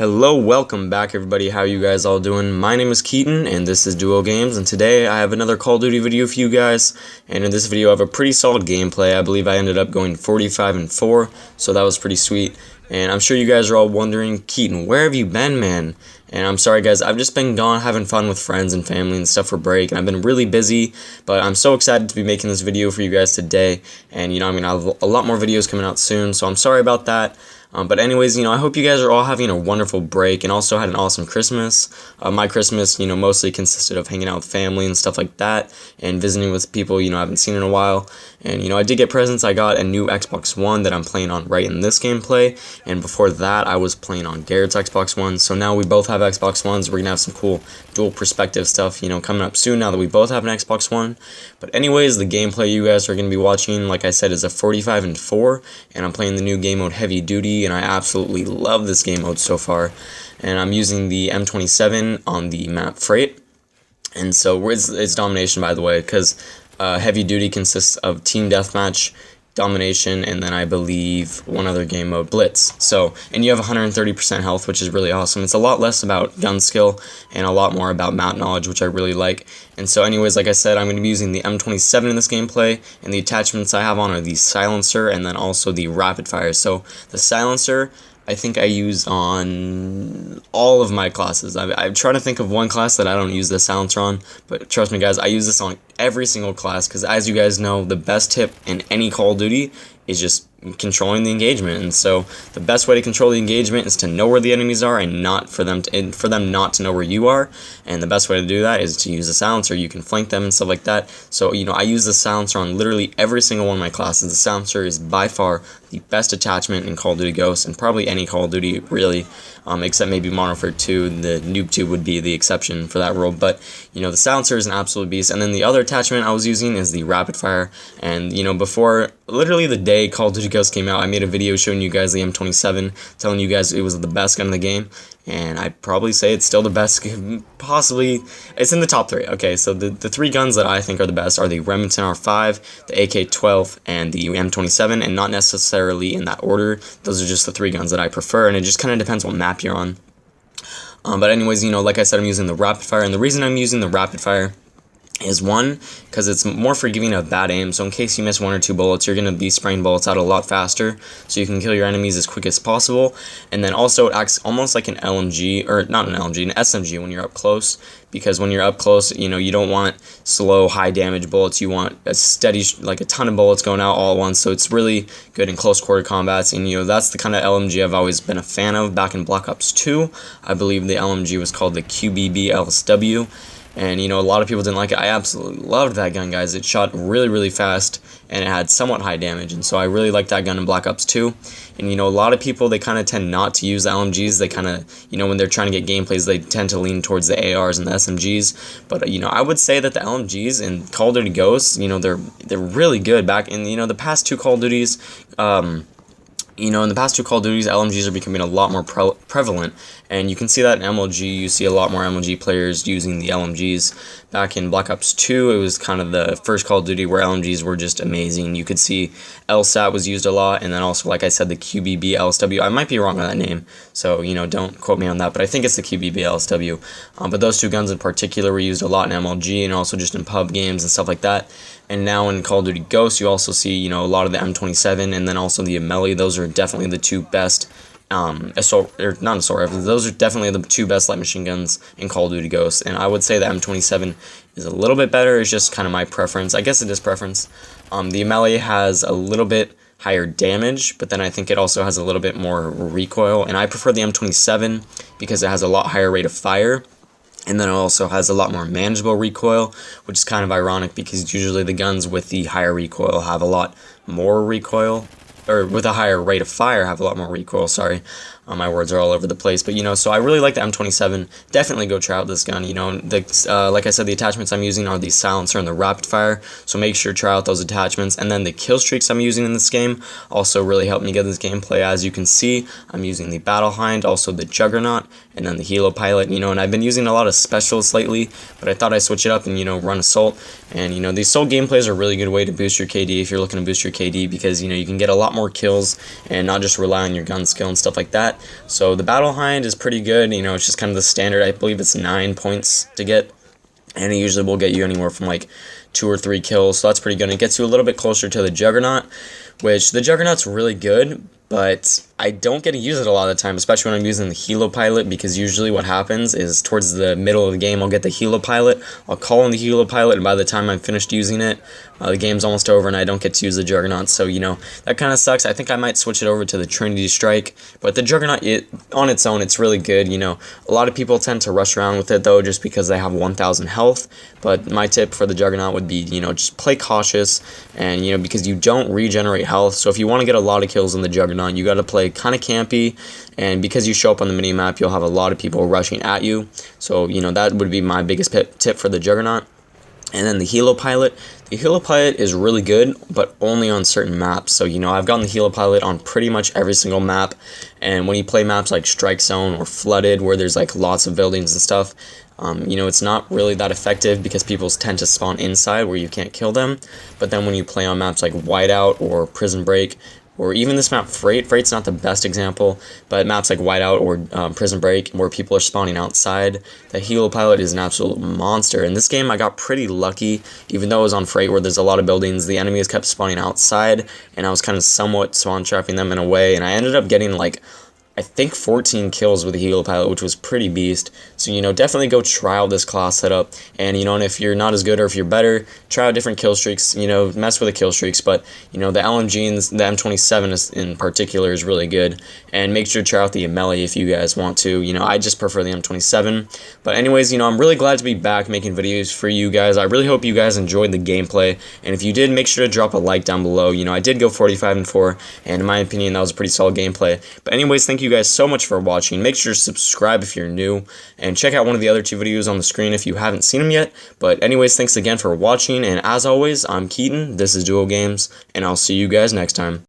Hello, welcome back everybody. How you guys all doing? My name is Keaton and this is Duo Games, and today I have another Call of Duty video for you guys. And in this video I have a pretty solid gameplay. I believe I ended up going 45-4, so that was pretty sweet. And I'm sure you guys are all wondering, Keaton, where have you been, man? And I'm sorry guys, I've just been gone having fun with friends and family and stuff for break, and I've been really busy, but I'm so excited to be making this video for you guys today. And I'm gonna have a lot more videos coming out soon, so I'm sorry about that. But anyways, I hope you guys are all having a wonderful break and also had an awesome Christmas. My Christmas, mostly consisted of hanging out with family and stuff like that and visiting with people, I haven't seen in a while. And, I did get presents. I got a new Xbox One that I'm playing on right in this gameplay. And before that, I was playing on Garrett's Xbox One. So now we both have Xbox Ones. We're going to have some cool dual perspective stuff, coming up soon now that we both have an Xbox One. But anyways, the gameplay you guys are going to be watching, like I said, is a 45-4. And I'm playing the new game mode Heavy Duty, and I absolutely love this game mode so far. And I'm using the M27 on the map Freight. And so it's domination, by the way, because Heavy Duty consists of team deathmatch, domination, and then I believe one other game mode, Blitz. So, and you have 130% health, which is really awesome. It's a lot less about gun skill and a lot more about map knowledge, which I really like. And so anyways, like I said, I'm going to be using the M27 in this gameplay, and the attachments I have on are the silencer and then also the rapid fire. So the silencer, I think I use on all of my classes. I'm trying to think of one class that I don't use the silencer on, but trust me guys, I use this on every single class, because as you guys know, the best tip in any Call of Duty is just controlling the engagement. And so the best way to control the engagement is to know where the enemies are and not for them not to know where you are. And the best way to do that is to use a silencer. You can flank them and stuff like that. So I use the silencer on literally every single one of my classes. The silencer is by far the best attachment in Call of Duty Ghosts, and probably any Call of Duty really, except maybe Modern Warfare 2. The Noob Tube would be the exception for that rule. But the silencer is an absolute beast. And then the other attachment I was using is the rapid fire. And before literally the day Call of Duty Ghosts came out, I made a video showing you guys the M27, telling you guys it was the best gun in the game, and I'd probably say it's still the best. Possibly it's in the top 3. Okay, so the 3 guns that I think are the best are the Remington R5, the AK-12, and the M27, and not necessarily in that order. Those are just the 3 guns that I prefer, and it just kind of depends what map you're on. But anyways, like I said, I'm using the rapid fire, and the reason I'm using the rapid fire is, one, because it's more forgiving of bad aim. So in case you miss 1 or 2 bullets, you're going to be spraying bullets out a lot faster, so you can kill your enemies as quick as possible. And then also it acts almost like an LMG, or not an LMG, an SMG when you're up close, because when you're up close, you don't want slow, high damage bullets. You want a steady, like a ton of bullets going out all at once. So it's really good in close quarter combats, and that's the kind of LMG I've always been a fan of. Back in Black Ops 2, I believe the LMG was called the QBB LSW. And a lot of people didn't like it. I absolutely loved that gun, guys. It shot really, really fast, and it had somewhat high damage, and so I really liked that gun in Black Ops 2. And a lot of people, they kind of tend not to use the LMGs. They kind of, when they're trying to get gameplays, they tend to lean towards the ARs and the SMGs. But I would say that the LMGs in Call of Duty Ghosts, they're really good. Back in the past 2 Call of Duties, in the past 2 Call of Duties, LMGs are becoming a lot more prevalent, and you can see that in MLG. You see a lot more MLG players using the LMGs. Back in Black Ops 2, it was kind of the first Call of Duty where LMGs were just amazing. You could see LSAT was used a lot, and then also, like I said, the QBB LSW. I might be wrong on that name, so, don't quote me on that, but I think it's the QBB LSW. But those 2 guns in particular were used a lot in MLG and also just in pub games and stuff like that. And now in Call of Duty Ghosts, you also see, a lot of the M27 and then also the Melee. Those are definitely the 2 best assault, or not assault rifles. Those are definitely the 2 best light machine guns in Call of Duty Ghosts. And I would say the M27 is a little bit better. It's just kind of my preference. I guess it is preference. The Melee has a little bit higher damage, but then I think it also has a little bit more recoil. And I prefer the M27 because it has a lot higher rate of fire. And then it also has a lot more manageable recoil, which is kind of ironic because usually the guns with the higher recoil have a lot more recoil, or with a higher rate of fire have a lot more recoil, sorry. My words are all over the place, but so I really like the M27. Definitely go try out this gun. Like I said, the attachments I'm using are the silencer and the rapid fire, so make sure to try out those attachments. And then the kill streaks I'm using in this game also really help me get this gameplay. As you can see, I'm using the Battle Hind, also the Juggernaut, and then the Helo Pilot. And I've been using a lot of specialists lately, but I thought I'd switch it up and run assault. And the assault gameplay is a really good way to boost your KD if you're looking to boost your KD, because you can get a lot more kills and not just rely on your gun skill and stuff like that. that. So the Battle Hind is pretty good. You know, it's just kind of the standard. I believe it's 9 points to get, and it usually will get you anywhere from like 2 or 3 kills, so that's pretty good. And it gets you a little bit closer to the Juggernaut, which the Juggernaut's really good, but I don't get to use it a lot of the time, especially when I'm using the Helo Pilot, because usually what happens is towards the middle of the game, I'll get the Helo Pilot, I'll call in the Helo Pilot, and by the time I'm finished using it, the game's almost over and I don't get to use the Juggernaut, so, you know, that kind of sucks. I think I might switch it over to the Trinity Strike, but the Juggernaut, on its own, it's really good. You know, a lot of people tend to rush around with it, though, just because they have 1,000 health, but my tip for the Juggernaut would be, you know, just play cautious, and, you know, because you don't regenerate health, so if you want to get a lot of kills in the Juggernaut, you got to play kind of campy, and because you show up on the mini-map, you'll have a lot of people rushing at you, so, you know, that would be my biggest tip for the Juggernaut. And then the Helo Pilot. The Helo Pilot is really good, but only on certain maps. So, you know, I've gotten the Helo Pilot on pretty much every single map. And when you play maps like Strike Zone or Flooded, where there's like lots of buildings and stuff, you know, it's not really that effective because people tend to spawn inside where you can't kill them. But then when you play on maps like Whiteout or Prison Break, or even this map, Freight's not the best example, but maps like Whiteout or Prison Break, where people are spawning outside, the Helo Pilot is an absolute monster. In this game, I got pretty lucky, even though it was on Freight, where there's a lot of buildings, the enemies kept spawning outside, and I was kind of somewhat spawn trapping them in a way, and I ended up getting, like, I think 14 kills with the Helo Pilot, which was pretty beast. So, you know, definitely go try out this class setup. And, you know, and if you're not as good or if you're better, try out different kill streaks, you know, mess with the kill streaks. But, you know, the LMG and the M27 in particular is really good. And make sure to try out the melee if you guys want to. You know, I just prefer the M27. But anyways, you know, I'm really glad to be back making videos for you guys. I really hope you guys enjoyed the gameplay. And if you did, make sure to drop a like down below. You know, I did go 45-4, and in my opinion, that was a pretty solid gameplay. But anyways, thank you guys so much for watching. Make sure to subscribe if you're new, and check out one of the other 2 videos on the screen if you haven't seen them yet. But anyways, thanks again for watching, and as always, I'm Keaton, this is Duo Games, and I'll see you guys next time.